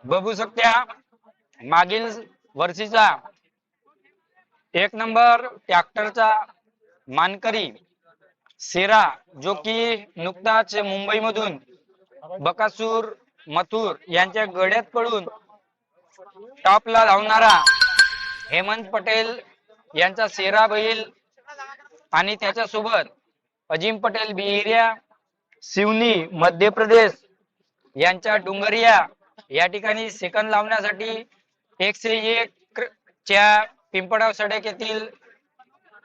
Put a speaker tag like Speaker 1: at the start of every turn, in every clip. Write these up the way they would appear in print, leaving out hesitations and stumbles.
Speaker 1: बघू शकता मागील वर्षीचा 1 नंबर ट्रॅक्टरचा मानकरी सेरा, जो की नुकताच मुंबईमधून बकासूर मथुर यांच्या गड्यात पडून टॉपला धावणारा हेमंत पटेल यांचा सेरा बैल आणि त्याच्यासोबत अजिम पटेल बिहिरिया सिवनी मध्य प्रदेश यांच्या डुंगरिया या ठिकाणी सेकंद लावण्यासाठी 101 च्या पिंपळगाव सडक येथील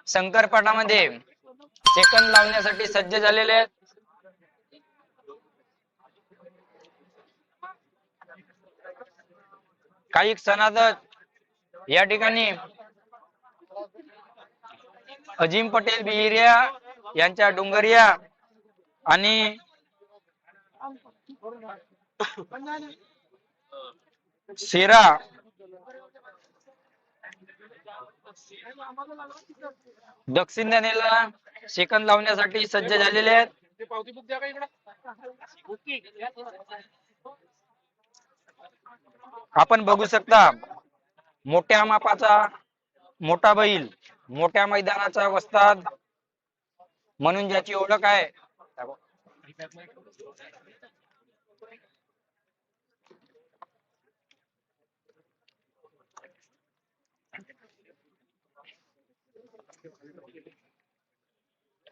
Speaker 1: शंकरपाटामध्ये सेकंद लावण्यासाठी सज्ज झालेले आहेत. काही क्षणातच या ठिकाणी अजिम पटेल बिहिरिया यांच्या डुंगरिया आणि सेरा दक्षिण दिनेला सेकंद लावण्यासाठी सज्ज झालेले आहेत. आपण बघू शकता मोठ्या मापाचा मोठा बैल, मोठ्या मैदानाचा वस्ताद म्हणून ज्याची ओळख आहे.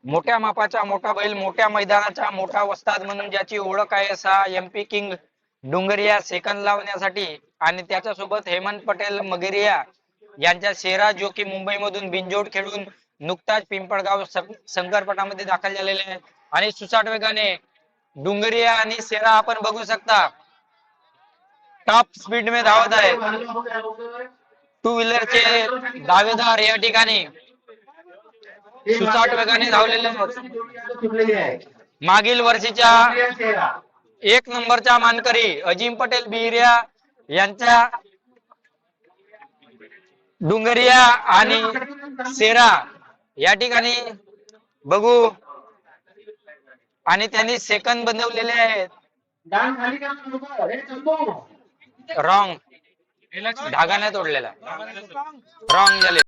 Speaker 1: मोठ्या मापाचा मोठा बैल, मोठ्या मैदानाचा मोठा वस्ताद म्हणून ज्याची ओळख आहे असा MP किंग डुंगरिया सेकंद लावण्यासाठी आणि त्याच्यासोबत हेमंत पटेल मगेरिया यांच्या सेरा, जो की मुंबईमधून बिनजोड खेळून नुकताच पिंपळगाव शंकरपटामध्ये दाखल झालेले आहे आणि सुसाट वेगाने डुंगरिया आणि सेरा आपण बघू शकता टॉप स्पीड में धावत आहे. 2 व्हीलरचे दावेदार या ठिकाणी सुसाट वेगाने धावलेले आहेत. मागील वर्षीच्या 1 नंबरचा मानकरी अजिम पटेल बिहिरिया यांच्या डुंगरिया आणि सेरा या ठिकाणी बघू आणि त्यांनी सेकंद बनवलेले आहेत. रॉंग धागा नाही तोडलेला, रॉंग झाले.